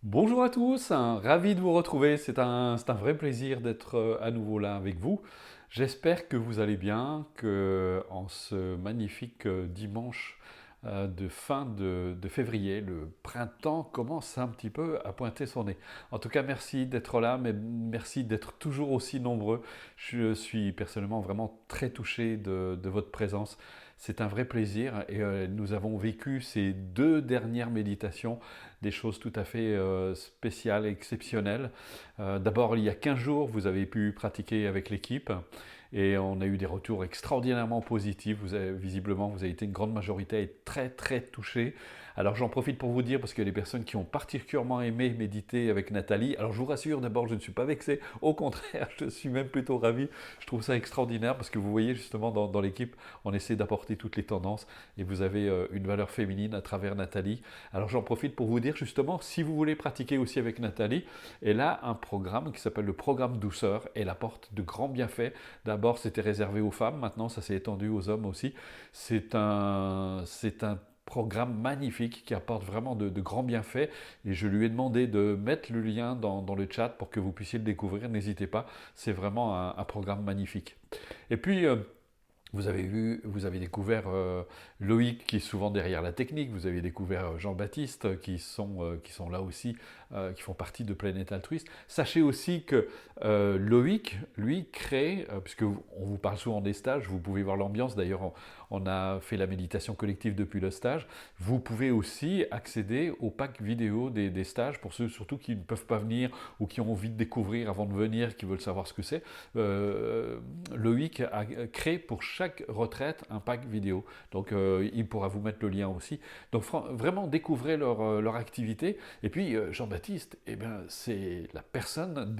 Bonjour à tous, ravi de vous retrouver. C'est un vrai plaisir d'être à nouveau là avec vous. J'espère que vous allez bien, que en ce magnifique dimanche de fin de février, le printemps commence un petit peu à pointer son nez. En tout cas, merci d'être là, mais merci d'être toujours aussi nombreux. Je suis personnellement vraiment très touché de votre présence. C'est un vrai plaisir et nous avons vécu ces deux dernières méditations des choses tout à fait spéciales et exceptionnelles. D'abord, il y a 15 jours, vous avez pu pratiquer avec l'équipe et on a eu des retours extraordinairement positifs. Visiblement, vous avez été une grande majorité à être très très touchés. Alors j'en profite pour vous dire, parce qu'il y a des personnes qui ont particulièrement aimé méditer avec Nathalie. Alors je vous rassure, d'abord, je ne suis pas vexé. Au contraire, je suis même plutôt ravi. Je trouve ça extraordinaire parce que vous voyez justement dans l'équipe, on essaie d'apporter toutes les tendances et vous avez une valeur féminine à travers Nathalie. Alors j'en profite pour vous dire justement, si vous voulez pratiquer aussi avec Nathalie, elle a un programme qui s'appelle le programme douceur. Elle apporte de grands bienfaits. D'abord, c'était réservé aux femmes, maintenant ça s'est étendu aux hommes aussi. C'est un programme magnifique qui apporte vraiment de grands bienfaits et je lui ai demandé de mettre le lien dans le chat pour que vous puissiez le découvrir. N'hésitez pas, c'est vraiment un programme magnifique. Et puis, vous avez découvert Loïc qui est souvent derrière la technique, vous avez découvert Jean-Baptiste qui sont là aussi, qui font partie de Planète Altruiste. Sachez aussi que Loïc, lui, crée, puisque on vous parle souvent des stages, vous pouvez voir l'ambiance, d'ailleurs on a fait la méditation collective depuis le stage, vous pouvez aussi accéder au pack vidéo des stages pour ceux surtout qui ne peuvent pas venir ou qui ont envie de découvrir avant de venir, qui veulent savoir ce que c'est. Loïc a créé pour chaque retraite un pack vidéo. Donc il pourra vous mettre le lien aussi. Donc vraiment découvrez leur activité. Et puis Jean-Baptiste, eh bien, c'est la personne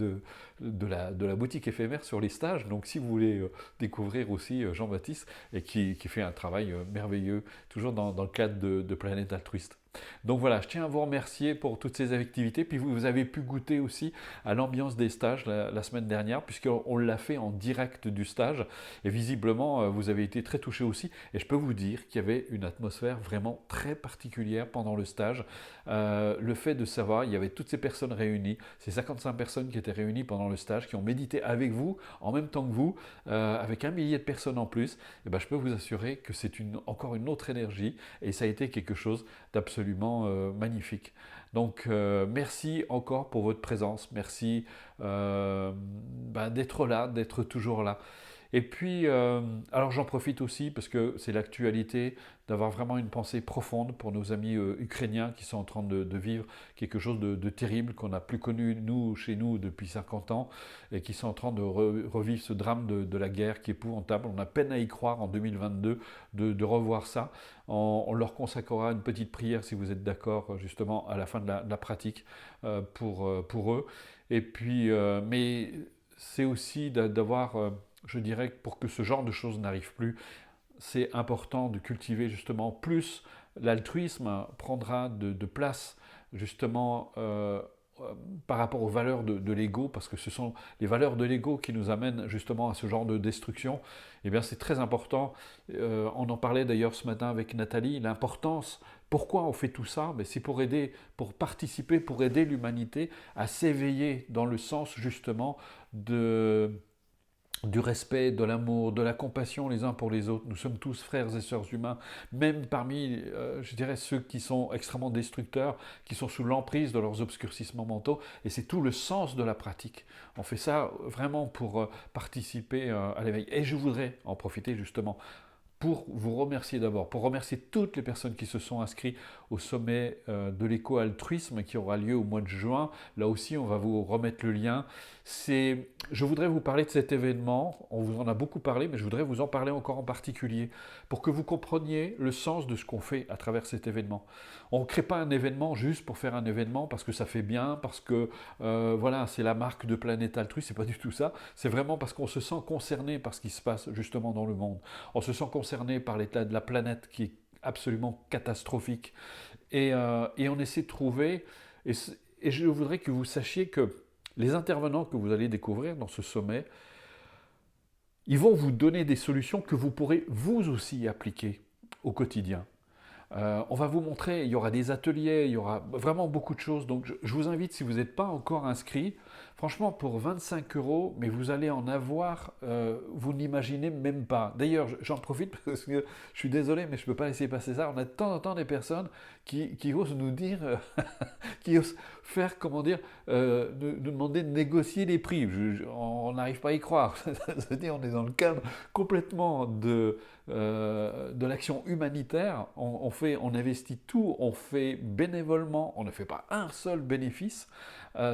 de la boutique éphémère sur les stages. Donc si vous voulez découvrir aussi Jean-Baptiste, et qui fait un travail merveilleux, toujours dans le cadre de Planète Altruiste. Donc voilà, je tiens à vous remercier pour toutes ces activités. Puis vous avez pu goûter aussi à l'ambiance des stages la semaine dernière, puisqu'on l'a fait en direct du stage. Et visiblement, vous avez été très touchés aussi. Et je peux vous dire qu'il y avait une atmosphère vraiment très particulière pendant le stage. Le fait de savoir, il y avait toutes ces personnes réunies, ces 55 personnes qui étaient réunies pendant le stage, qui ont médité avec vous, en même temps que vous, avec 1 millier de personnes en plus. Et ben, je peux vous assurer que c'est encore une autre énergie. Et ça a été quelque chose d'absolument magnifique. Donc merci encore pour votre présence, merci d'être là, d'être toujours là. Et puis, alors j'en profite aussi parce que c'est l'actualité, d'avoir vraiment une pensée profonde pour nos amis ukrainiens qui sont en train de vivre quelque chose de terrible qu'on n'a plus connu nous chez nous depuis 50 ans et qui sont en train de revivre ce drame de la guerre qui est épouvantable. On a peine à y croire en 2022 de revoir ça. On leur consacrera une petite prière si vous êtes d'accord justement à la fin de la pratique pour eux. Et puis, mais c'est aussi d'avoir, je dirais, pour que ce genre de choses n'arrive plus, c'est important de cultiver justement plus l'altruisme prendra de place justement par rapport aux valeurs de l'ego, parce que ce sont les valeurs de l'ego qui nous amènent justement à ce genre de destruction. Eh bien, c'est très important. On en parlait d'ailleurs ce matin avec Nathalie, l'importance. Pourquoi on fait tout ça? C'est pour aider, pour participer, pour aider l'humanité à s'éveiller dans le sens justement du respect, de l'amour, de la compassion les uns pour les autres. Nous sommes tous frères et sœurs humains, même parmi, je dirais, ceux qui sont extrêmement destructeurs, qui sont sous l'emprise de leurs obscurcissements mentaux. Et c'est tout le sens de la pratique. On fait ça vraiment pour participer à l'éveil. Et je voudrais en profiter justement pour vous remercier d'abord, pour remercier toutes les personnes qui se sont inscrites au sommet de l'éco-altruisme qui aura lieu au mois de juin. Là aussi, on va vous remettre le lien. Je voudrais vous parler de cet événement. On vous en a beaucoup parlé, mais je voudrais vous en parler encore en particulier pour que vous compreniez le sens de ce qu'on fait à travers cet événement. On ne crée pas un événement juste pour faire un événement parce que ça fait bien, parce que voilà, c'est la marque de Planète Altruiste. C'est pas du tout ça. C'est vraiment parce qu'on se sent concerné par ce qui se passe justement dans le monde. On se sent concerné par l'état de la planète qui est absolument catastrophique. Et on essaie de trouver, et, et je voudrais que vous sachiez que les intervenants que vous allez découvrir dans ce sommet, ils vont vous donner des solutions que vous pourrez vous aussi appliquer au quotidien. On va vous montrer, il y aura des ateliers, il y aura vraiment beaucoup de choses. Donc je vous invite, si vous n'êtes pas encore inscrit, franchement pour 25 euros, mais vous allez en avoir, vous n'imaginez même pas. D'ailleurs, j'en profite parce que je suis désolé, mais je ne peux pas laisser passer ça. On a de temps en temps des personnes qui osent nous dire, qui osent faire, comment dire, nous demander de négocier les prix. On n'arrive pas à y croire. C'est-à-dire, on est dans le cadre complètement de l'action humanitaire. On investit tout, on fait bénévolement, on ne fait pas un seul bénéfice.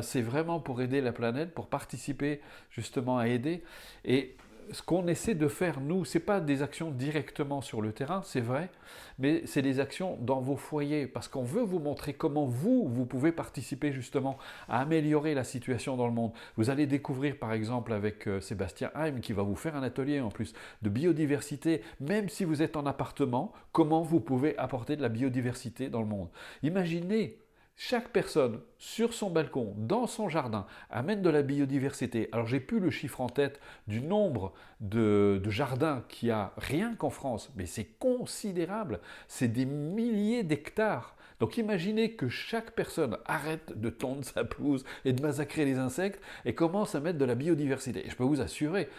C'est vraiment pour aider la planète, pour participer justement à aider. Et ce qu'on essaie de faire, nous, ce n'est pas des actions directement sur le terrain, c'est vrai, mais c'est des actions dans vos foyers, parce qu'on veut vous montrer comment vous pouvez participer justement à améliorer la situation dans le monde. Vous allez découvrir par exemple avec Sébastien Haim, qui va vous faire un atelier en plus de biodiversité, même si vous êtes en appartement, comment vous pouvez apporter de la biodiversité dans le monde. Imaginez chaque personne, sur son balcon, dans son jardin, amène de la biodiversité. Alors j'ai plus le chiffre en tête du nombre de jardins qu'il y a rien qu'en France, mais c'est considérable, c'est des milliers d'hectares. Donc imaginez que chaque personne arrête de tondre sa pelouse et de massacrer les insectes et commence à mettre de la biodiversité. Et je peux vous assurer,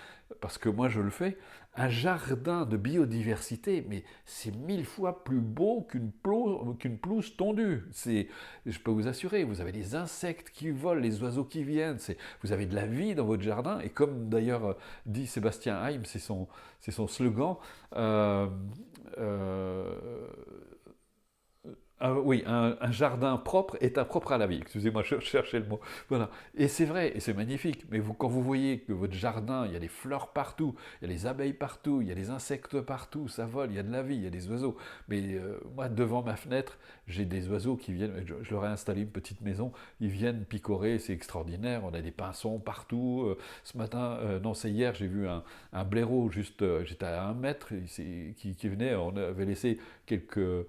parce que moi je le fais, un jardin de biodiversité, mais c'est 1000 fois plus beau qu'une pelouse tondue. Je peux vous assurer, vous avez des insectes qui volent, les oiseaux qui viennent, vous avez de la vie dans votre jardin, et comme d'ailleurs dit Sébastien Haim, c'est son slogan, euh, oui, un jardin propre est impropre à la vie. Excusez-moi, je cherchais le mot. Voilà. Et c'est vrai, et c'est magnifique. Mais quand vous voyez que votre jardin, il y a des fleurs partout, il y a des abeilles partout, il y a des insectes partout, ça vole, il y a de la vie, il y a des oiseaux. Mais moi, devant ma fenêtre, j'ai des oiseaux qui viennent. Je leur ai installé une petite maison. Ils viennent picorer, c'est extraordinaire. On a des pinsons partout. Ce matin, non, c'est hier, j'ai vu un blaireau juste, j'étais à 1 mètre, qui venait. On avait laissé quelques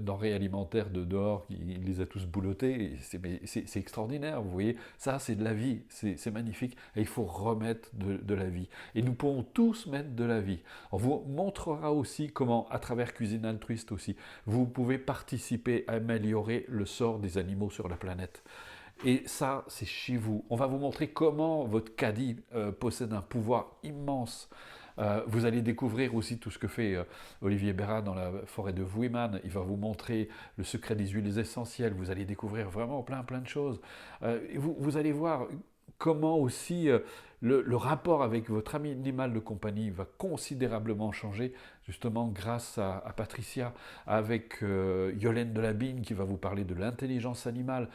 denrées alimentaires de dehors, il les a tous boulottés, c'est extraordinaire, vous voyez, ça c'est de la vie, c'est magnifique, et il faut remettre de la vie. Et nous pouvons tous mettre de la vie. On vous montrera aussi comment, à travers Cuisine Altruiste aussi, vous pouvez participer à améliorer le sort des animaux sur la planète. Et ça, c'est chez vous. On va vous montrer comment votre caddie possède un pouvoir immense. Vous allez découvrir aussi tout ce que fait Olivier Bérat dans la forêt de Vouiman. Il va vous montrer le secret des huiles essentielles. Vous allez découvrir vraiment plein de choses. Vous allez voir comment aussi le rapport avec votre animal de compagnie va considérablement changer, justement grâce à Patricia, avec Yolène Delabine qui va vous parler de l'intelligence animale.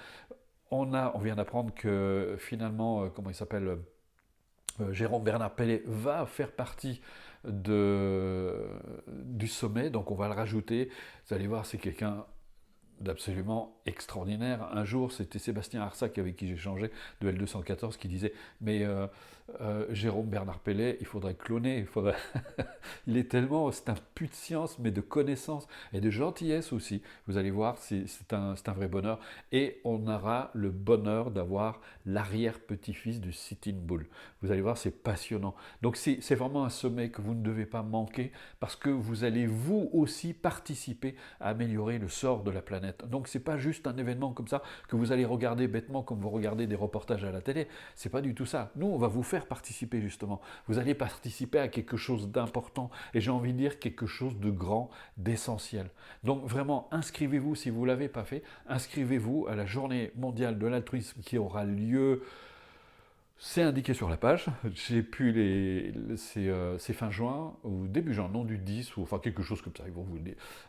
On vient d'apprendre que finalement, comment il s'appelle, Jérôme Bernard Pellet va faire partie du sommet, donc on va le rajouter. Vous allez voir, c'est quelqu'un d'absolument extraordinaire. Un jour, c'était Sébastien Arsac avec qui j'ai changé de L214 qui disait mais Jérôme Bernard Pellet, il faudrait cloner, il est tellement, c'est un puits de science, mais de connaissances et de gentillesse aussi. Vous allez voir, c'est un vrai bonheur. Et on aura le bonheur d'avoir l'arrière-petit-fils du Sitting Bull. Vous allez voir, c'est passionnant. Donc c'est vraiment un sommet que vous ne devez pas manquer parce que vous allez vous aussi participer à améliorer le sort de la planète. Donc c'est pas juste un événement comme ça que vous allez regarder bêtement comme vous regardez des reportages à la télé. C'est pas du tout ça. Nous, on va vous faire participer justement. Vous allez participer à quelque chose d'important et j'ai envie de dire quelque chose de grand, d'essentiel. Donc vraiment, inscrivez-vous si vous ne l'avez pas fait. Inscrivez-vous à la journée mondiale de l'altruisme qui aura lieu. C'est indiqué sur la page, j'ai pu c'est fin juin ou début juin, non du 10 ou enfin quelque chose comme ça,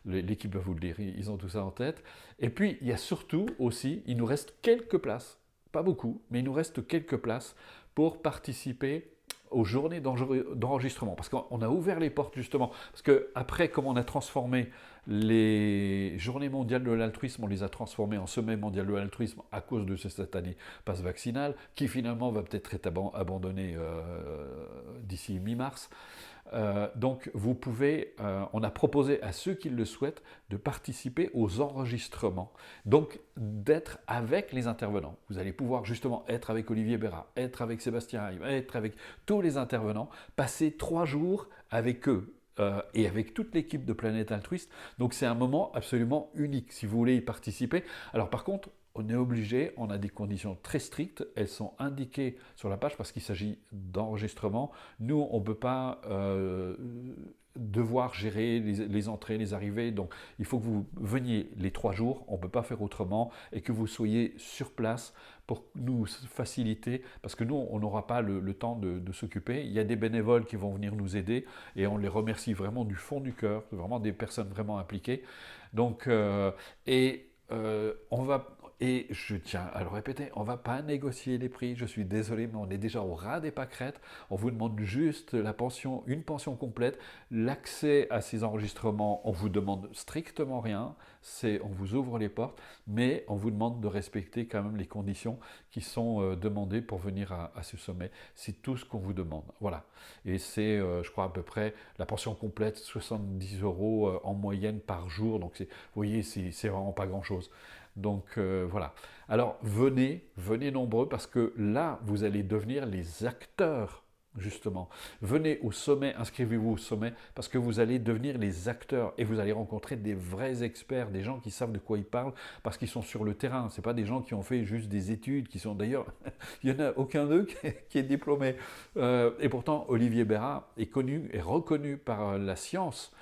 l'équipe va vous le dire, ils ont tout ça en tête. Et puis il y a surtout aussi, il nous reste quelques places, pas beaucoup, mais il nous reste quelques places pour participer aux journées d'enregistrement, parce qu'on a ouvert les portes justement, parce qu'après, comme on a transformé les journées mondiales de l'altruisme, on les a transformées en semaine mondiale de l'altruisme à cause de cette année passe vaccinale, qui finalement va peut-être être abandonnée d'ici mi-mars. Donc vous pouvez, on a proposé à ceux qui le souhaitent de participer aux enregistrements, donc d'être avec les intervenants. Vous allez pouvoir justement être avec Olivier Bérat, être avec Sébastien Haim, être avec tous les intervenants, passer 3 jours avec eux. et avec toute l'équipe de Planète Altruiste. Donc c'est un moment absolument unique si vous voulez y participer. Alors par contre, on est obligé, on a des conditions très strictes, elles sont indiquées sur la page parce qu'il s'agit d'enregistrement. Nous, on ne peut pas devoir gérer les entrées, les arrivées, donc il faut que vous veniez les 3 jours, on ne peut pas faire autrement, et que vous soyez sur place pour nous faciliter, parce que nous, on n'aura pas le temps de s'occuper. Il y a des bénévoles qui vont venir nous aider, et on les remercie vraiment du fond du cœur, vraiment des personnes vraiment impliquées. Donc, on va, et je tiens à le répéter, on ne va pas négocier les prix, je suis désolé, mais on est déjà au ras des pâquerettes. On vous demande juste la pension, une pension complète, l'accès à ces enregistrements, on vous demande strictement rien, on vous ouvre les portes, mais on vous demande de respecter quand même les conditions qui sont demandées pour venir à ce sommet. C'est tout ce qu'on vous demande. Voilà. Et c'est, je crois, à peu près la pension complète, 70 euros en moyenne par jour. Donc, vous voyez, c'est vraiment pas grand-chose. Donc voilà. Alors venez nombreux parce que là, vous allez devenir les acteurs, justement. Venez au sommet, inscrivez-vous au sommet parce que vous allez devenir les acteurs et vous allez rencontrer des vrais experts, des gens qui savent de quoi ils parlent parce qu'ils sont sur le terrain. Ce n'est pas des gens qui ont fait juste des études, qui sont d'ailleurs, il n'y en a aucun d'eux qui est diplômé. Et pourtant, Olivier Bérat est connu et reconnu par la science,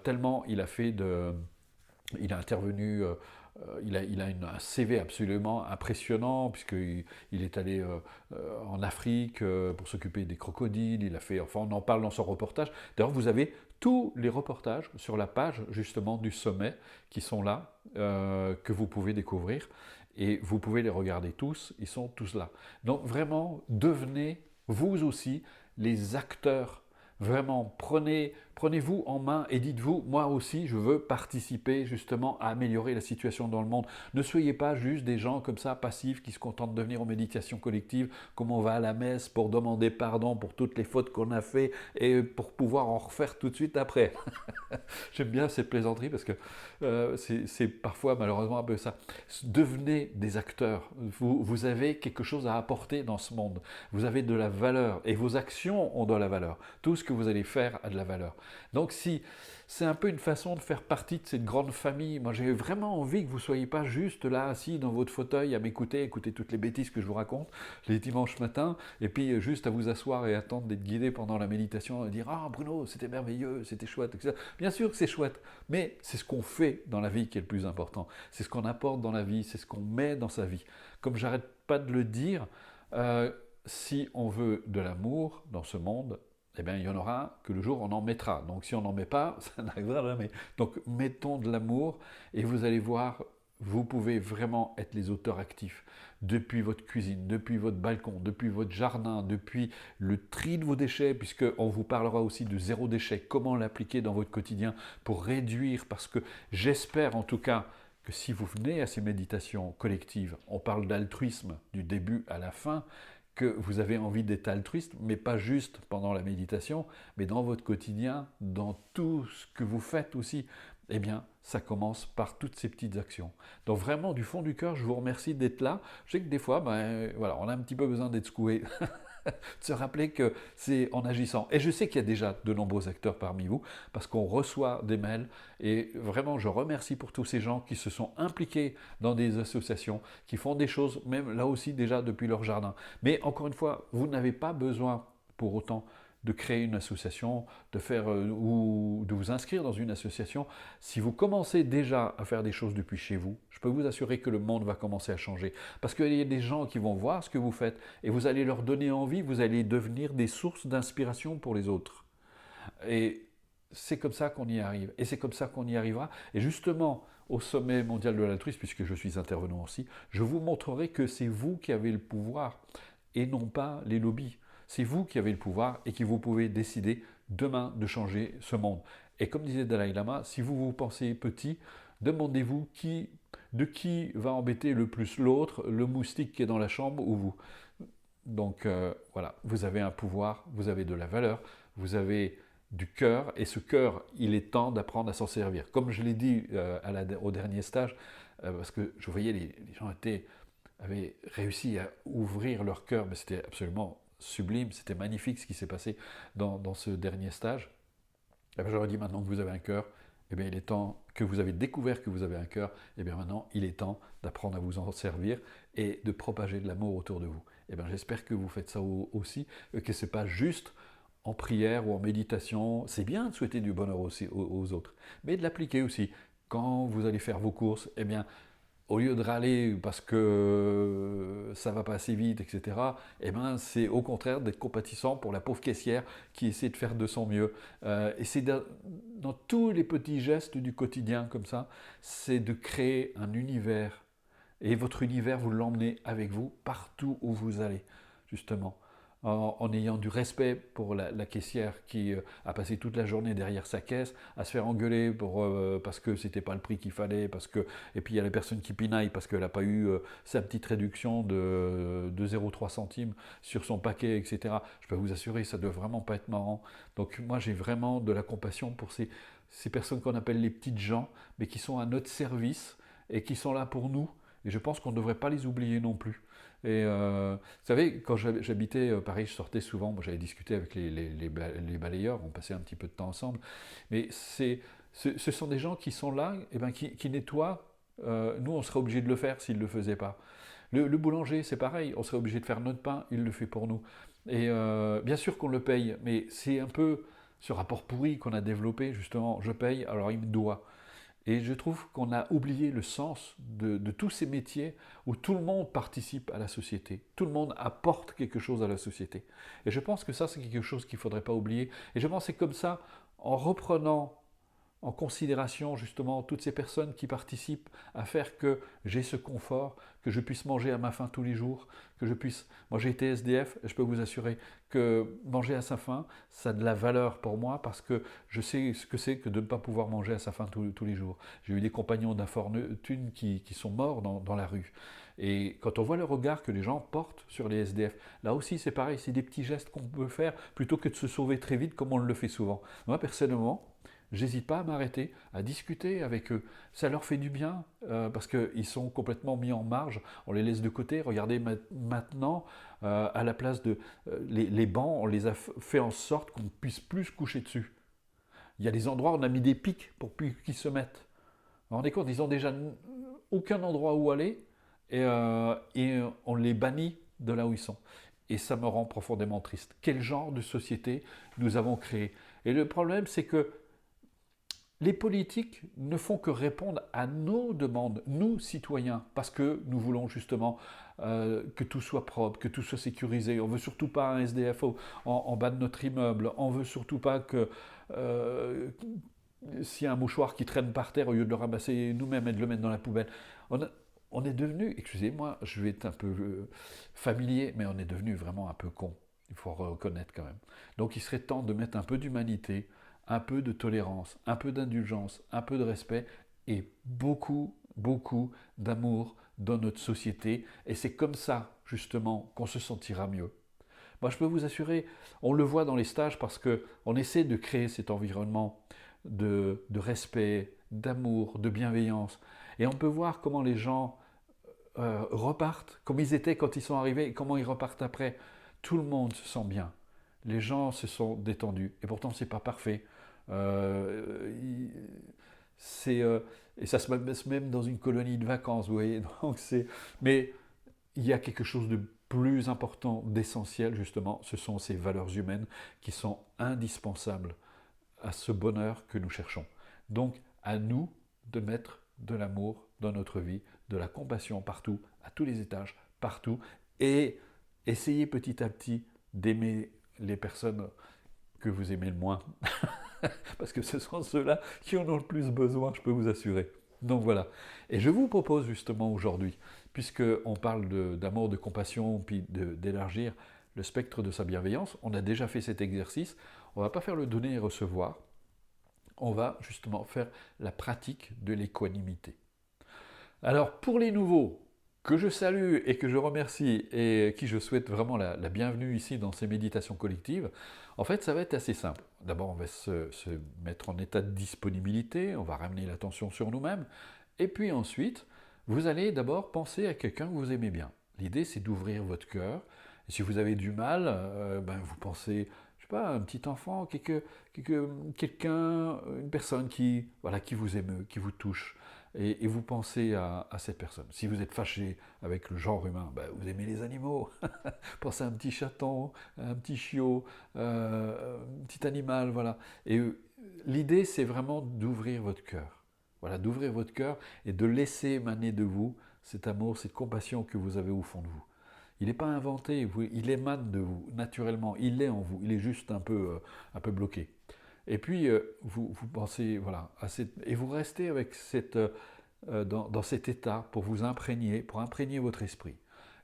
tellement il a fait il a intervenu, il a un CV absolument impressionnant, puisqu'il est allé en Afrique pour s'occuper des crocodiles, enfin on en parle dans son reportage. D'ailleurs, vous avez tous les reportages sur la page justement du sommet qui sont là, que vous pouvez découvrir, et vous pouvez les regarder tous, ils sont tous là. Donc vraiment, devenez vous aussi les acteurs. Vraiment, prenez-vous en main et dites-vous, moi aussi, je veux participer justement à améliorer la situation dans le monde. Ne soyez pas juste des gens comme ça, passifs, qui se contentent de venir aux méditations collectives, comme on va à la messe pour demander pardon pour toutes les fautes qu'on a fait et pour pouvoir en refaire tout de suite après. J'aime bien cette plaisanterie parce que c'est parfois malheureusement un peu ça. Devenez des acteurs. Vous avez quelque chose à apporter dans ce monde. Vous avez de la valeur et vos actions ont de la valeur. Tout ce que vous allez faire a de la valeur. Donc si c'est un peu une façon de faire partie de cette grande famille, moi j'ai vraiment envie que vous ne soyez pas juste là assis dans votre fauteuil à m'écouter, écouter toutes les bêtises que je vous raconte les dimanches matins, et puis juste à vous asseoir et attendre d'être guidé pendant la méditation et dire ah Bruno c'était merveilleux, c'était chouette, etc. Bien sûr que c'est chouette, mais c'est ce qu'on fait dans la vie qui est le plus important. C'est ce qu'on apporte dans la vie, c'est ce qu'on met dans sa vie. Comme j'arrête pas de le dire, si on veut de l'amour dans ce monde, eh bien, il y en aura que le jour où on en mettra. Donc si on n'en met pas, ça n'arrivera jamais. Donc mettons de l'amour et vous allez voir, vous pouvez vraiment être les auteurs actifs. Depuis votre cuisine, depuis votre balcon, depuis votre jardin, depuis le tri de vos déchets, puisqu'on vous parlera aussi de zéro déchet, comment l'appliquer dans votre quotidien pour réduire, parce que j'espère en tout cas que si vous venez à ces méditations collectives, on parle d'altruisme du début à la fin, que vous avez envie d'être altruiste, mais pas juste pendant la méditation, mais dans votre quotidien, dans tout ce que vous faites aussi, eh bien, ça commence par toutes ces petites actions. Donc vraiment, du fond du cœur, je vous remercie d'être là. Je sais que des fois, voilà, on a un petit peu besoin d'être secoué. De se rappeler que c'est en agissant. Et je sais qu'il y a déjà de nombreux acteurs parmi vous, parce qu'on reçoit des mails, et vraiment je remercie pour tous ces gens qui se sont impliqués dans des associations, qui font des choses, même là aussi déjà depuis leur jardin. Mais encore une fois, vous n'avez pas besoin pour autant de créer une association, de faire ou de vous inscrire dans une association. Si vous commencez déjà à faire des choses depuis chez vous, je peux vous assurer que le monde va commencer à changer. Parce qu'il y a des gens qui vont voir ce que vous faites et vous allez leur donner envie, vous allez devenir des sources d'inspiration pour les autres. Et c'est comme ça qu'on y arrive. Et c'est comme ça qu'on y arrivera. Et justement, au sommet mondial de l'altruisme, puisque je suis intervenant aussi, je vous montrerai que c'est vous qui avez le pouvoir et non pas les lobbies. C'est vous qui avez le pouvoir et qui vous pouvez décider demain de changer ce monde. Et comme disait Dalai Lama, si vous vous pensez petit, demandez-vous de qui va embêter le plus l'autre, le moustique qui est dans la chambre ou vous. Donc voilà, vous avez un pouvoir, vous avez de la valeur, vous avez du cœur, et ce cœur, il est temps d'apprendre à s'en servir. Comme je l'ai dit au dernier stage, parce que je voyais les gens avaient réussi à ouvrir leur cœur, mais c'était absolument sublime, c'était magnifique ce qui s'est passé dans ce dernier stage. Eh bien, j'aurais dit maintenant que vous avez un cœur, eh bien, il est temps que vous avez découvert que vous avez un cœur, eh bien maintenant, il est temps d'apprendre à vous en servir et de propager de l'amour autour de vous. Eh bien, j'espère que vous faites ça aussi, que ce n'est pas juste en prière ou en méditation. C'est bien de souhaiter du bonheur aussi aux autres, mais de l'appliquer aussi. Quand vous allez faire vos courses, eh bien, au lieu de râler parce que ça va pas assez vite, etc., eh ben, c'est au contraire d'être compatissant pour la pauvre caissière qui essaie de faire de son mieux. Et c'est dans tous les petits gestes du quotidien comme ça, c'est de créer un univers. Et votre univers, vous l'emmenez avec vous partout où vous allez, justement. En ayant du respect pour la caissière qui a passé toute la journée derrière sa caisse, à se faire engueuler parce que c'était pas le prix qu'il fallait, et puis il y a la personne qui pinaille parce qu'elle n'a pas eu sa petite réduction de 0,3 centimes sur son paquet, etc. Je peux vous assurer, ça ne doit vraiment pas être marrant. Donc moi j'ai vraiment de la compassion pour ces personnes qu'on appelle les petites gens, mais qui sont à notre service et qui sont là pour nous. Et je pense qu'on ne devrait pas les oublier non plus. Et vous savez, quand j'habitais Paris, je sortais souvent, moi, j'avais discuté avec les balayeurs, on passait un petit peu de temps ensemble, mais ce sont des gens qui sont là, et ben, qui nettoient. Nous, on serait obligé de le faire s'ils ne le faisaient pas. Le boulanger, c'est pareil, on serait obligé de faire notre pain, il le fait pour nous. Et bien sûr qu'on le paye, mais c'est un peu ce rapport pourri qu'on a développé, justement, je paye, alors il me doit. Et je trouve qu'on a oublié le sens de tous ces métiers où tout le monde participe à la société, tout le monde apporte quelque chose à la société. Et je pense que ça, c'est quelque chose qu'il ne faudrait pas oublier. Et je pense que c'est comme ça, en reprenant en considération justement toutes ces personnes qui participent à faire que j'ai ce confort, que je puisse manger à ma faim tous les jours, que je puisse... Moi j'ai été SDF, et je peux vous assurer que manger à sa faim, ça a de la valeur pour moi parce que je sais ce que c'est que de ne pas pouvoir manger à sa faim tous les jours. J'ai eu des compagnons d'infortune qui sont morts dans la rue. Et quand on voit le regard que les gens portent sur les SDF, là aussi c'est pareil, c'est des petits gestes qu'on peut faire plutôt que de se sauver très vite comme on le fait souvent. Moi personnellement, j'hésite pas à m'arrêter, à discuter avec eux. Ça leur fait du bien parce qu'ils sont complètement mis en marge. On les laisse de côté. Regardez maintenant, à la place de les bancs, on les a fait en sorte qu'on ne puisse plus se coucher dessus. Il y a des endroits où on a mis des pics pour plus qu'ils se mettent. Vous vous rendez compte, ils n'ont déjà aucun endroit où aller et on les bannit de là où ils sont. Et ça me rend profondément triste. Quel genre de société nous avons créé? Et le problème, c'est que les politiques ne font que répondre à nos demandes, nous citoyens, parce que nous voulons justement que tout soit propre, que tout soit sécurisé. On ne veut surtout pas un SDF en bas de notre immeuble. On ne veut surtout pas que s'il y a un mouchoir qui traîne par terre, au lieu de le ramasser nous-mêmes et de le mettre dans la poubelle. On est devenu, excusez-moi, je vais être un peu familier, mais on est devenu vraiment un peu con. Il faut reconnaître quand même. Donc il serait temps de mettre un peu d'humanité, un peu de tolérance, un peu d'indulgence, un peu de respect et beaucoup, beaucoup d'amour dans notre société. Et c'est comme ça, justement, qu'on se sentira mieux. Moi, je peux vous assurer, on le voit dans les stages parce qu'on essaie de créer cet environnement de respect, d'amour, de bienveillance. Et on peut voir comment les gens repartent, comme ils étaient quand ils sont arrivés et comment ils repartent après. Tout le monde se sent bien. Les gens se sont détendus. Et pourtant, c'est pas parfait. Euh, c'est, euh, et ça se passe même dans une colonie de vacances, vous voyez. Donc mais il y a quelque chose de plus important, d'essentiel, justement. Ce sont ces valeurs humaines qui sont indispensables à ce bonheur que nous cherchons. Donc, à nous de mettre de l'amour dans notre vie, de la compassion partout, à tous les étages, partout, et essayer petit à petit d'aimer les personnes que vous aimez le moins. Parce que ce sont ceux-là qui en ont le plus besoin, je peux vous assurer. Donc voilà. Et je vous propose justement aujourd'hui, puisqu'on parle d'amour, de compassion, puis d'élargir le spectre de sa bienveillance, on a déjà fait cet exercice, on ne va pas faire le donner et recevoir, on va justement faire la pratique de l'équanimité. Alors pour les nouveaux, que je salue et que je remercie et qui je souhaite vraiment la bienvenue ici dans ces méditations collectives, en fait ça va être assez simple. D'abord on va se mettre en état de disponibilité, on va ramener l'attention sur nous-mêmes, et puis ensuite vous allez d'abord penser à quelqu'un que vous aimez bien. L'idée c'est d'ouvrir votre cœur, et si vous avez du mal, vous pensez, je sais pas, un petit enfant, quelqu'un, une personne qui, voilà, qui vous émeut, qui vous touche, et vous pensez à cette personne. Si vous êtes fâché avec le genre humain, ben, vous aimez les animaux, pensez à un petit chaton, un petit chiot, un petit animal, voilà. Et l'idée, c'est vraiment d'ouvrir votre cœur. Voilà, d'ouvrir votre cœur et de laisser émaner de vous cet amour, cette compassion que vous avez au fond de vous. Il n'est pas inventé, il émane de vous, naturellement, il est en vous, il est juste un peu bloqué. Et puis, vous pensez, voilà, et vous restez avec dans cet état pour vous imprégner, pour imprégner votre esprit.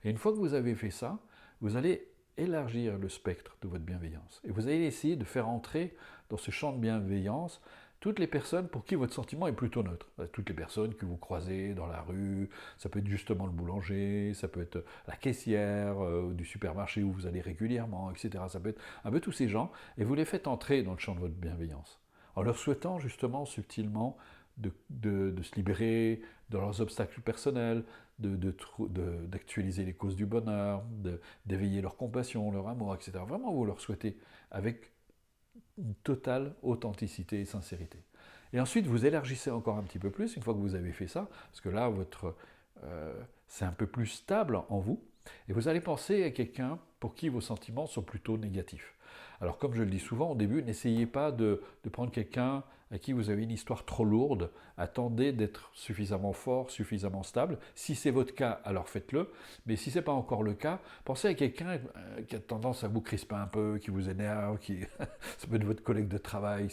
Et une fois que vous avez fait ça, vous allez élargir le spectre de votre bienveillance. Et vous allez essayer de faire entrer dans ce champ de bienveillance toutes les personnes pour qui votre sentiment est plutôt neutre. Toutes les personnes que vous croisez dans la rue, ça peut être justement le boulanger, ça peut être la caissière du supermarché où vous allez régulièrement, etc. Ça peut être un peu tous ces gens, et vous les faites entrer dans le champ de votre bienveillance. En leur souhaitant justement subtilement de se libérer de leurs obstacles personnels, d'actualiser les causes du bonheur, d'éveiller leur compassion, leur amour, etc. Vraiment, vous leur souhaitez avec une totale authenticité et sincérité. Et ensuite, vous élargissez encore un petit peu plus, une fois que vous avez fait ça, parce que là, c'est un peu plus stable en vous, et vous allez penser à quelqu'un pour qui vos sentiments sont plutôt négatifs. Alors, comme je le dis souvent au début, n'essayez pas de prendre quelqu'un à qui vous avez une histoire trop lourde. Attendez d'être suffisamment fort, suffisamment stable. Si c'est votre cas, alors faites-le. Mais si ce n'est pas encore le cas, pensez à quelqu'un qui a tendance à vous crisper un peu, qui vous énerve, ça peut être votre collègue de travail,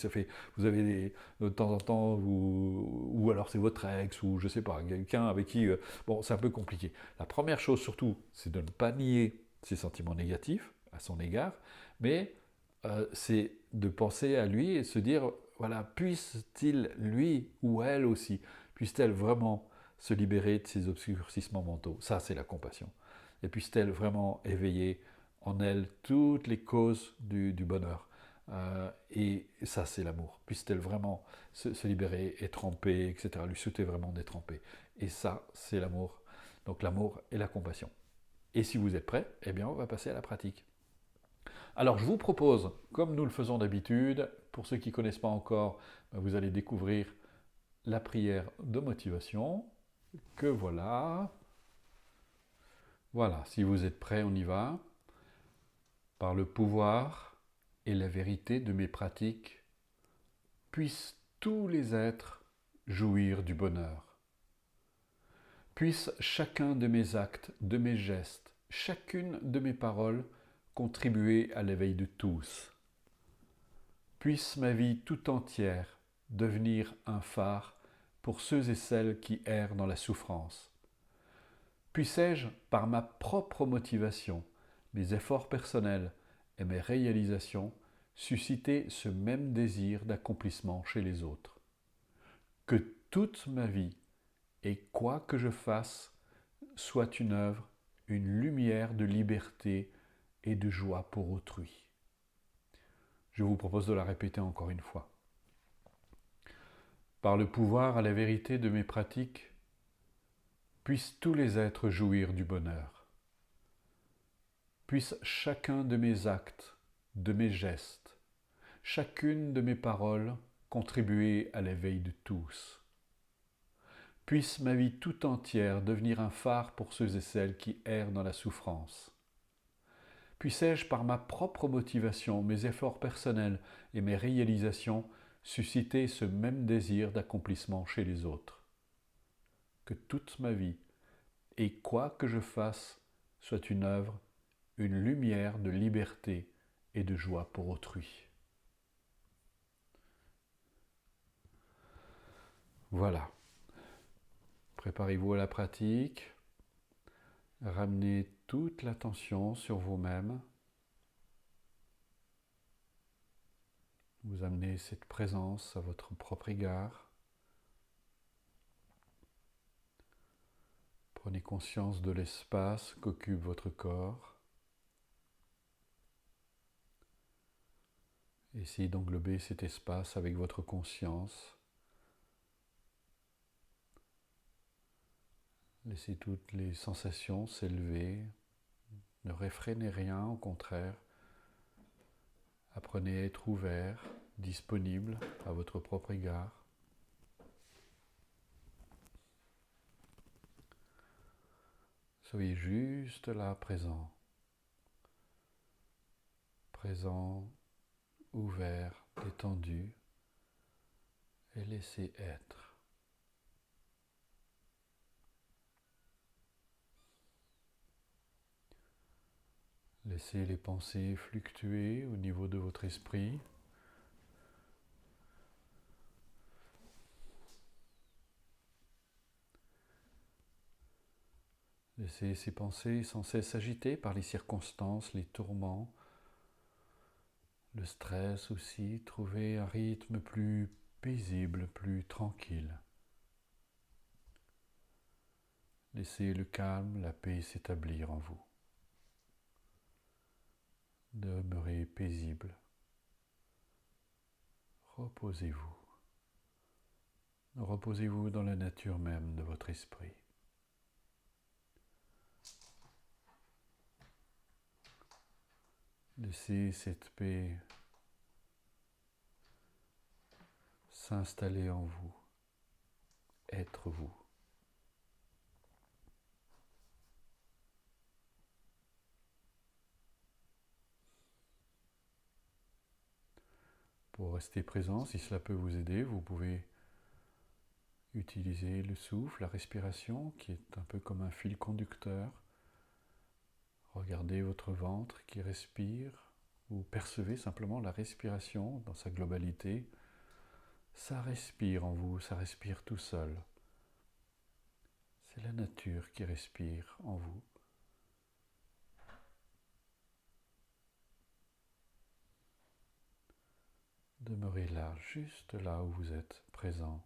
vous avez de temps en temps, ou alors c'est votre ex, ou je ne sais pas, quelqu'un avec qui, bon, c'est un peu compliqué. La première chose surtout, c'est de ne pas nier ses sentiments négatifs à son égard, mais c'est de penser à lui et se dire, voilà, puisse-t-il, lui ou elle aussi, puisse-t-elle vraiment se libérer de ces obscurcissements mentaux. Ça, c'est la compassion. Et puisse-t-elle vraiment éveiller en elle toutes les causes du bonheur. Et ça, c'est l'amour. Puisse-t-elle vraiment se libérer, être en paix, etc. Lui souhaiter vraiment d'être en paix. Et ça, c'est l'amour. Donc l'amour et la compassion. Et si vous êtes prêts, eh bien, on va passer à la pratique. Alors, je vous propose, comme nous le faisons d'habitude, pour ceux qui ne connaissent pas encore, vous allez découvrir la prière de motivation, que voilà. Voilà, si vous êtes prêts, on y va. Par le pouvoir et la vérité de mes pratiques, puissent tous les êtres jouir du bonheur. Puisse chacun de mes actes, de mes gestes, chacune de mes paroles contribuer à l'éveil de tous. Puisse ma vie tout entière devenir un phare pour ceux et celles qui errent dans la souffrance. Puissé-je, par ma propre motivation, mes efforts personnels et mes réalisations, susciter ce même désir d'accomplissement chez les autres. Que toute ma vie, et quoi que je fasse, soit une œuvre, une lumière de liberté et de joie pour autrui. Je vous propose de la répéter encore une fois. Par le pouvoir à la vérité de mes pratiques, puissent tous les êtres jouir du bonheur. Puisse chacun de mes actes, de mes gestes, chacune de mes paroles contribuer à l'éveil de tous. Puisse ma vie tout entière devenir un phare pour ceux et celles qui errent dans la souffrance. Puissé-je, par ma propre motivation, mes efforts personnels et mes réalisations, susciter ce même désir d'accomplissement chez les autres. Que toute ma vie, et quoi que je fasse, soit une œuvre, une lumière de liberté et de joie pour autrui. Voilà. Préparez-vous à la pratique. Ramenez toute l'attention sur vous-même. Vous amenez cette présence à votre propre égard. Prenez conscience de l'espace qu'occupe votre corps. Essayez d'englober cet espace avec votre conscience. Laissez toutes les sensations s'élever. Ne réfrénez rien, au contraire. Apprenez à être ouvert, disponible à votre propre égard. Soyez juste là, présent. Présent, ouvert, détendu, et laissez être. Laissez les pensées fluctuer au niveau de votre esprit. Laissez ces pensées sans cesse agitées par les circonstances, les tourments, le stress aussi. Trouvez un rythme plus paisible, plus tranquille. Laissez le calme, la paix s'établir en vous. Demeurez paisible. Reposez-vous. Reposez-vous dans la nature même de votre esprit. Laissez cette paix s'installer en vous, être vous. Pour rester présent, si cela peut vous aider, vous pouvez utiliser le souffle, la respiration, qui est un peu comme un fil conducteur. Regardez votre ventre qui respire, ou percevez simplement la respiration dans sa globalité. Ça respire en vous, ça respire tout seul. C'est la nature qui respire en vous. Demeurez là, juste là où vous êtes, présent,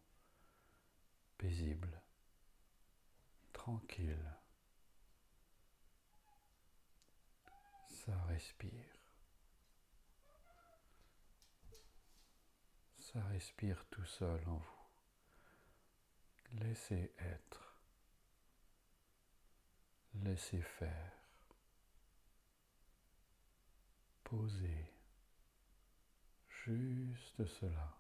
paisible, tranquille. Ça respire. Ça respire tout seul en vous. Laissez être. Laissez faire. Posez. Juste cela.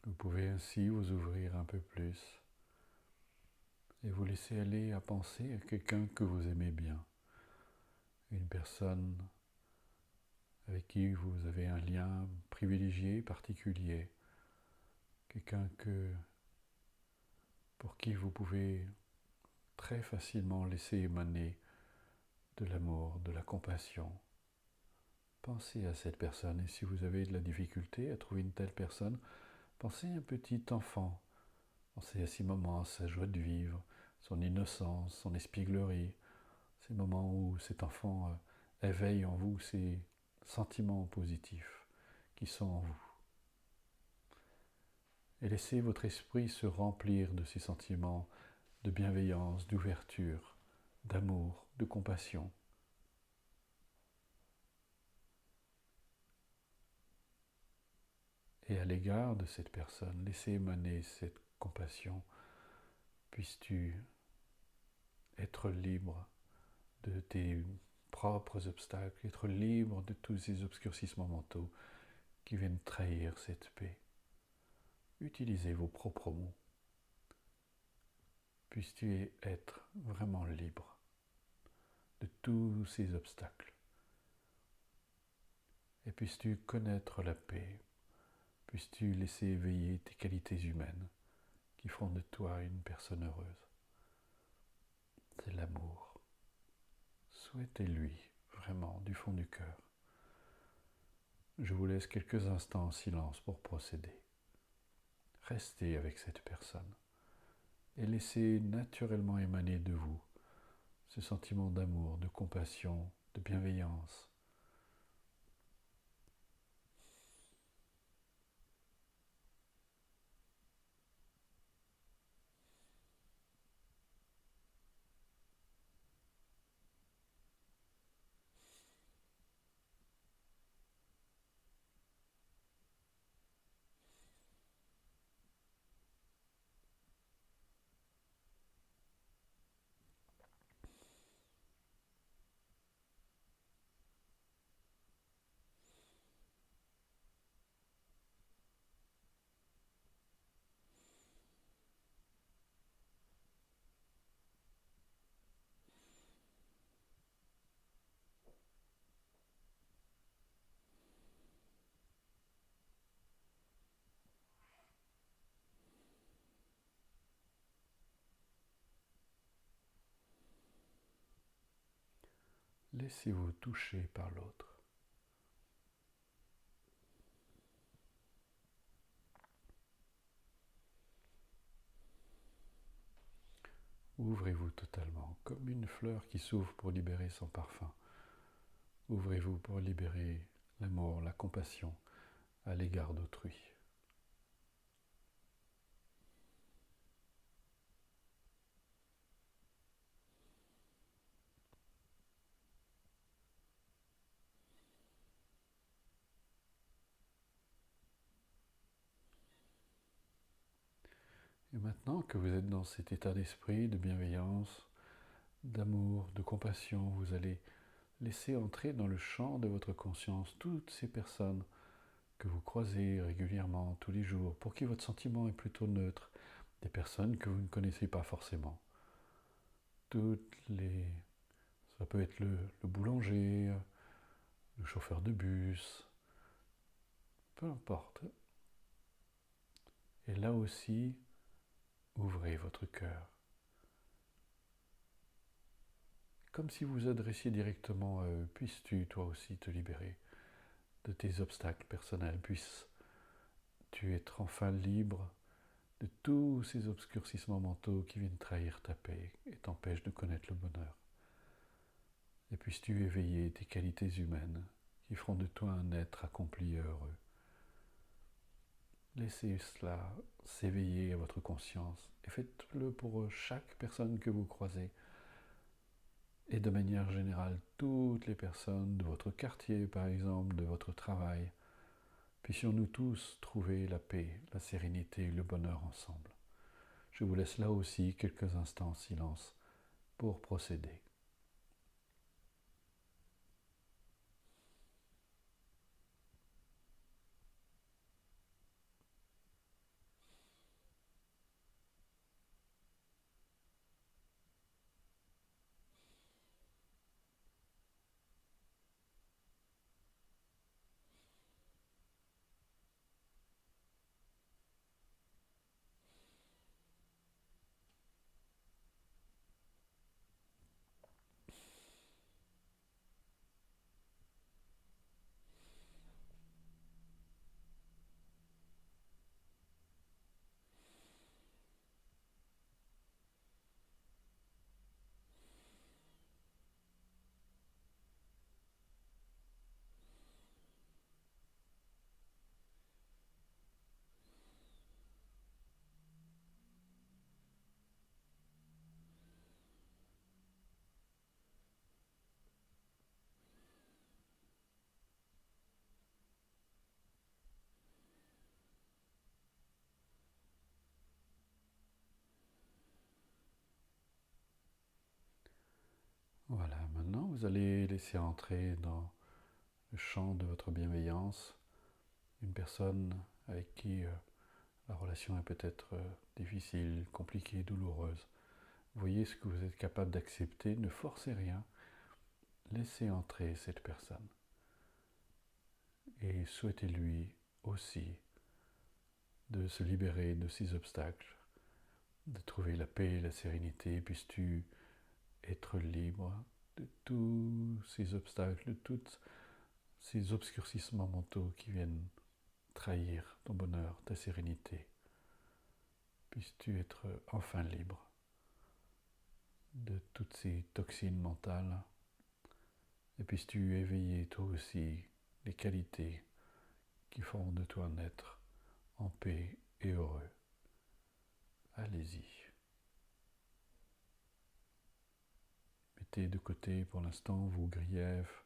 Vous pouvez ainsi vous ouvrir un peu plus et vous laisser aller à penser à quelqu'un que vous aimez bien, une personne avec qui vous avez un lien privilégié, particulier, quelqu'un pour qui vous pouvez très facilement laisser émaner de l'amour, de la compassion. Pensez à cette personne et si vous avez de la difficulté à trouver une telle personne, pensez à un petit enfant. Pensez à ces moments, à sa joie de vivre, son innocence, son espièglerie, ces moments où cet enfant éveille en vous ces sentiments positifs qui sont en vous. Et laissez votre esprit se remplir de ces sentiments de bienveillance, d'ouverture, d'amour, de compassion. Et à l'égard de cette personne, laissez émaner cette compassion. Puisses-tu être libre de tes propres obstacles, être libre de tous ces obscurcissements mentaux qui viennent trahir cette paix. Utilisez vos propres mots. Puisses-tu être vraiment libre de tous ces obstacles. Et puisses-tu connaître la paix. Puisses-tu laisser éveiller tes qualités humaines qui font de toi une personne heureuse. C'est l'amour. Souhaitez-lui vraiment du fond du cœur. Je vous laisse quelques instants en silence pour procéder. Restez avec cette personne et laissez naturellement émaner de vous ce sentiment d'amour, de compassion, de bienveillance. Laissez-vous toucher par l'autre. Ouvrez-vous totalement, comme une fleur qui s'ouvre pour libérer son parfum. Ouvrez-vous pour libérer l'amour, la compassion à l'égard d'autrui. Et maintenant que vous êtes dans cet état d'esprit, de bienveillance, d'amour, de compassion, vous allez laisser entrer dans le champ de votre conscience toutes ces personnes que vous croisez régulièrement, tous les jours, pour qui votre sentiment est plutôt neutre, des personnes que vous ne connaissez pas forcément. Ça peut être le boulanger, le chauffeur de bus, peu importe. Et là aussi, ouvrez votre cœur. Comme si vous vous adressiez directement à eux, puisses-tu toi aussi te libérer de tes obstacles personnels, puisses-tu être enfin libre de tous ces obscurcissements mentaux qui viennent trahir ta paix et t'empêchent de connaître le bonheur. Et puisses-tu éveiller tes qualités humaines qui feront de toi un être accompli et heureux. Laissez cela s'éveiller à votre conscience et faites-le pour chaque personne que vous croisez. Et de manière générale, toutes les personnes de votre quartier, par exemple, de votre travail, puissions-nous tous trouver la paix, la sérénité et le bonheur ensemble. Je vous laisse là aussi quelques instants en silence pour procéder. Voilà, maintenant vous allez laisser entrer dans le champ de votre bienveillance une personne avec qui la relation est peut-être difficile, compliquée, douloureuse. Voyez ce que vous êtes capable d'accepter, ne forcez rien, laissez entrer cette personne. Et souhaitez-lui aussi de se libérer de ces obstacles, de trouver la paix et la sérénité, puisses-tu être libre de tous ces obstacles, de tous ces obscurcissements mentaux qui viennent trahir ton bonheur, ta sérénité. Puisses-tu être enfin libre de toutes ces toxines mentales et puisses-tu éveiller toi aussi les qualités qui feront de toi un être en paix et heureux. Allez-y. Mettez de côté pour l'instant vos griefs,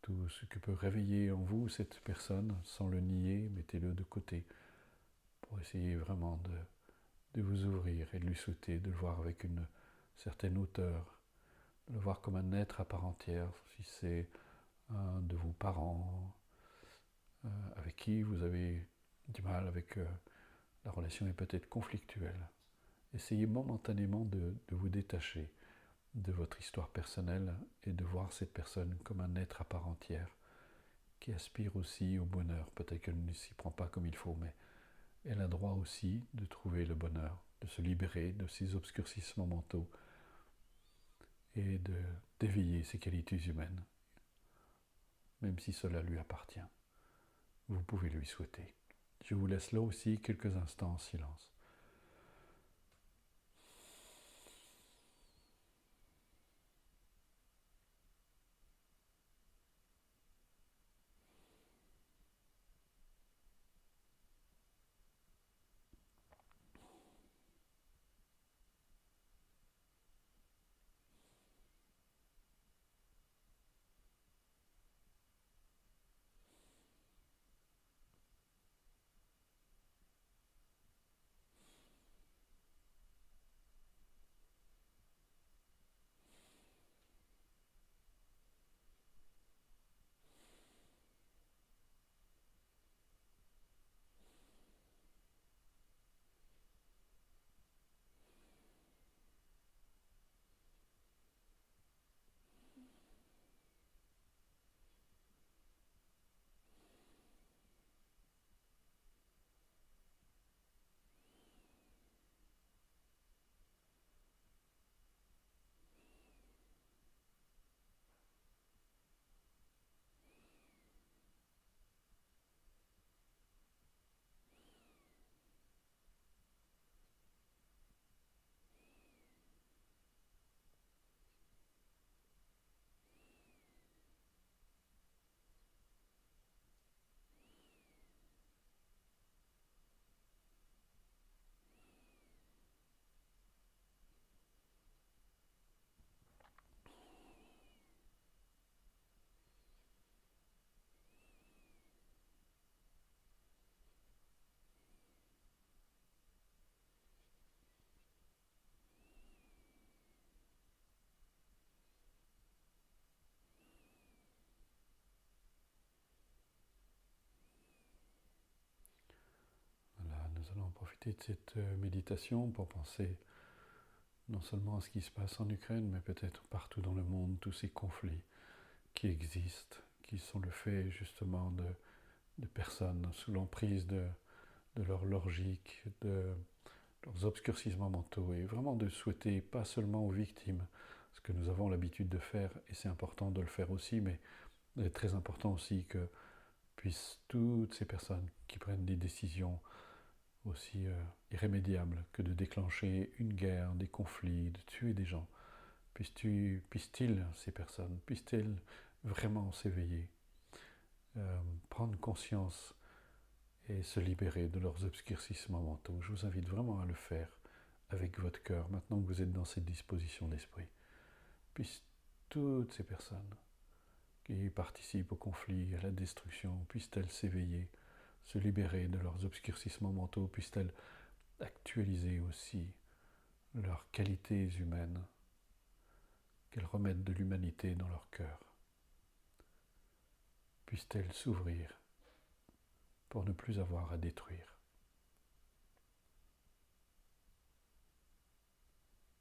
tout ce que peut réveiller en vous cette personne, sans le nier, mettez-le de côté pour essayer vraiment de vous ouvrir et de lui souhaiter de le voir avec une certaine hauteur, de le voir comme un être à part entière, si c'est un de vos parents, avec qui vous avez du mal, avec la relation est peut-être conflictuelle. Essayez momentanément de vous détacher de votre histoire personnelle et de voir cette personne comme un être à part entière qui aspire aussi au bonheur. Peut-être qu'elle ne s'y prend pas comme il faut, mais elle a droit aussi de trouver le bonheur, de se libérer de ces obscurcissements mentaux et d'éveiller ses qualités humaines, même si cela lui appartient. Vous pouvez lui souhaiter. Je vous laisse là aussi quelques instants en silence. Voilà, nous allons profiter de cette méditation pour penser non seulement à ce qui se passe en Ukraine, mais peut-être partout dans le monde, tous ces conflits qui existent, qui sont le fait justement de personnes sous l'emprise de leur logique, de leurs obscurcissements mentaux, et vraiment de souhaiter pas seulement aux victimes, ce que nous avons l'habitude de faire, et c'est important de le faire aussi, mais il est très important aussi que puissent toutes ces personnes qui prennent des décisions aussi irrémédiables que de déclencher une guerre, des conflits, de tuer des gens, puissent-ils, ces personnes, puissent-elles vraiment s'éveiller, prendre conscience et se libérer de leurs obscurcissements mentaux. Je vous invite vraiment à le faire avec votre cœur, maintenant que vous êtes dans cette disposition d'esprit. Puissent toutes ces personnes qui participent au conflit, à la destruction, puissent-elles s'éveiller, se libérer de leurs obscurcissements mentaux, puissent-elles actualiser aussi leurs qualités humaines, qu'elles remettent de l'humanité dans leur cœur. Puissent-elles s'ouvrir pour ne plus avoir à détruire.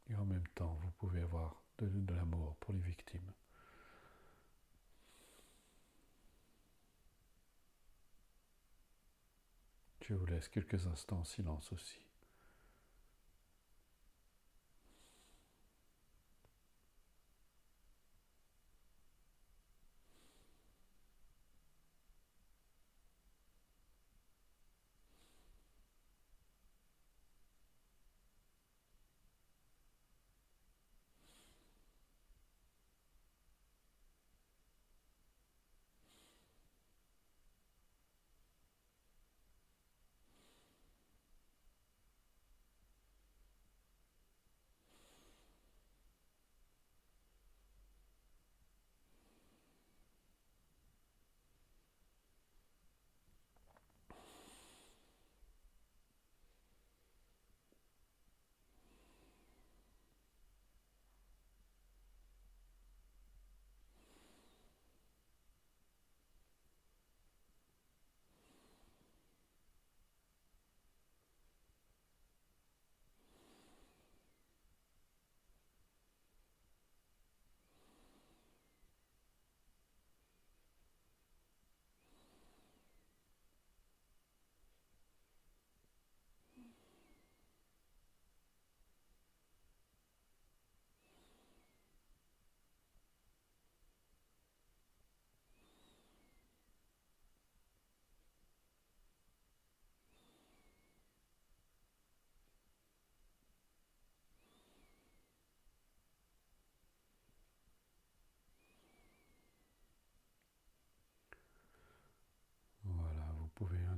Et en même temps, vous pouvez avoir de l'amour pour les victimes. Je vous laisse quelques instants en silence aussi.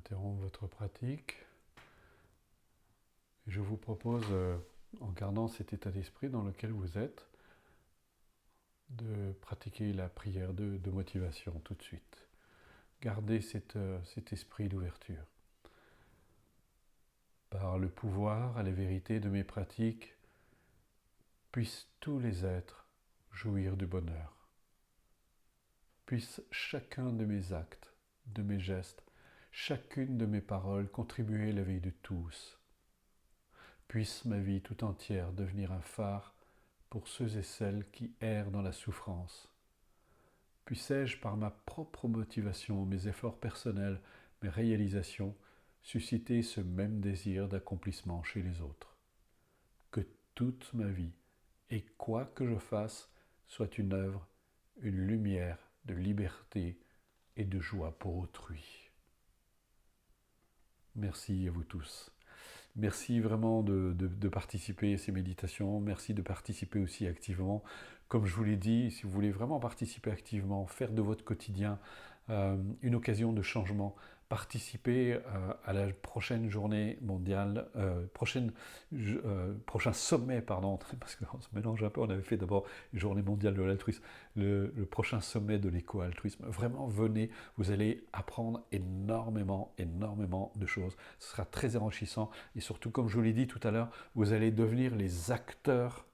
interrompre votre pratique. Je vous propose, en gardant cet état d'esprit dans lequel vous êtes, de pratiquer la prière de motivation tout de suite. Gardez cet esprit d'ouverture. Par le pouvoir et la vérité de mes pratiques, puissent tous les êtres jouir du bonheur. Puisse chacun de mes actes, de mes gestes, chacune de mes paroles contribuer à l'éveil de tous. Puisse ma vie tout entière devenir un phare pour ceux et celles qui errent dans la souffrance. Puissais-je, par ma propre motivation, mes efforts personnels, mes réalisations, susciter ce même désir d'accomplissement chez les autres. Que toute ma vie, et quoi que je fasse, soit une œuvre, une lumière de liberté et de joie pour autrui. Merci à vous tous. Merci vraiment de participer à ces méditations. Merci de participer aussi activement. Comme je vous l'ai dit, si vous voulez vraiment participer activement, faire de votre quotidien une occasion de changement, participer à la prochaine journée mondiale, prochain sommet, pardon, parce qu'on se mélange un peu, on avait fait d'abord une journée mondiale de l'altruisme, le prochain sommet de l'éco-altruisme. Vraiment, venez, vous allez apprendre énormément de choses. Ce sera très enrichissant et surtout, comme je vous l'ai dit tout à l'heure, vous allez devenir les acteurs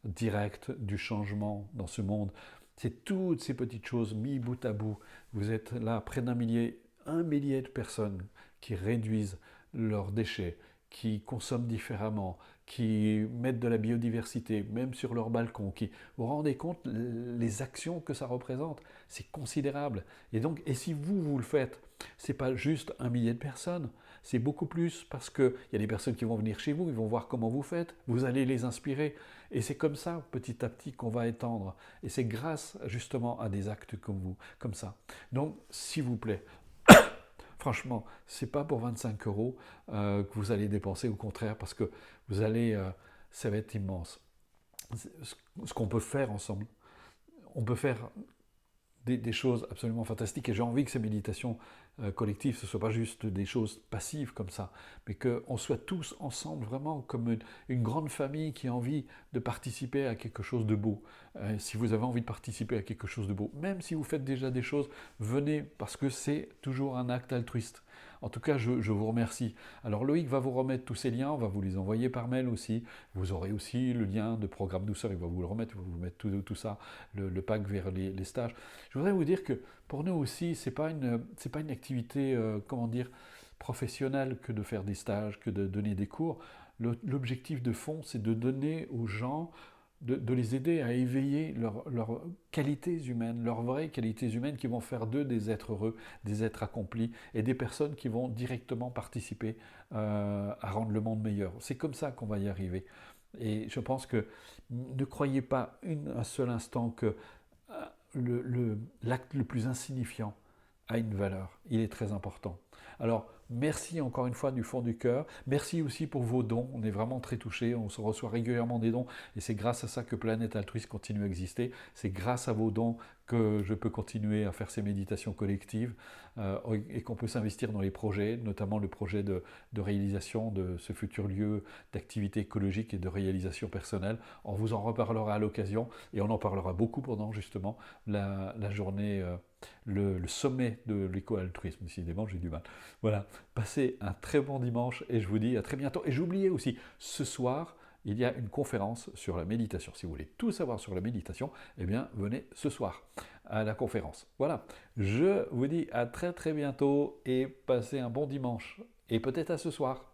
directs du changement dans ce monde. C'est toutes ces petites choses mis bout à bout. Vous êtes là, près d'un millier, 1 millier de personnes qui réduisent leurs déchets, qui consomment différemment, qui mettent de la biodiversité, même sur leur balcon, qui vous vous rendez compte les actions que ça représente, c'est considérable. Et si vous le faites, c'est pas juste 1 millier de personnes, c'est beaucoup plus parce qu'il y a des personnes qui vont venir chez vous, ils vont voir comment vous faites, vous allez les inspirer. Et c'est comme ça, petit à petit, qu'on va étendre. Et c'est grâce justement à des actes comme vous, comme ça. Donc, s'il vous plaît, franchement, ce n'est pas pour 25 € que vous allez dépenser, au contraire, parce que vous allez, ça va être immense. Ce qu'on peut faire ensemble, on peut faire des choses absolument fantastiques. Et j'ai envie que ces méditations collectives, ce ne soient pas juste des choses passives comme ça, mais qu'on soit tous ensemble vraiment comme une grande famille qui a envie de participer à quelque chose de beau. Si vous avez envie de participer à quelque chose de beau, même si vous faites déjà des choses, venez, parce que c'est toujours un acte altruiste. En tout cas, je vous remercie. Alors Loïc va vous remettre tous ces liens, on va vous les envoyer par mail aussi. Vous aurez aussi le lien de Programme Douceur, il va vous le remettre, il va vous mettre tout ça, le pack vers les stages. Je voudrais vous dire que pour nous aussi, c'est pas une activité, professionnelle que de faire des stages, que de donner des cours. L'objectif de fond, c'est de donner aux gens, de les aider à éveiller leurs qualités humaines, leurs vraies qualités humaines qui vont faire d'eux des êtres heureux, des êtres accomplis et des personnes qui vont directement participer à rendre le monde meilleur. C'est comme ça qu'on va y arriver. Et je pense que ne croyez pas un seul instant que l'acte le plus insignifiant a une valeur. Il est très important. Alors, merci encore une fois du fond du cœur. Merci aussi pour vos dons. On est vraiment très touchés. On se reçoit régulièrement des dons. Et c'est grâce à ça que Planète Altruiste continue à exister. C'est grâce à vos dons que je peux continuer à faire ces méditations collectives et qu'on peut s'investir dans les projets, notamment le projet de réalisation de ce futur lieu d'activité écologique et de réalisation personnelle. On vous en reparlera à l'occasion et on en parlera beaucoup pendant justement la journée, le sommet de l'éco-altruisme. Décidément, j'ai du mal. Voilà, passez un très bon dimanche et je vous dis à très bientôt. Et j'oubliais aussi, ce soir, il y a une conférence sur la méditation. Si vous voulez tout savoir sur la méditation, eh bien, venez ce soir à la conférence. Voilà, je vous dis à très bientôt et passez un bon dimanche. Et peut-être à ce soir.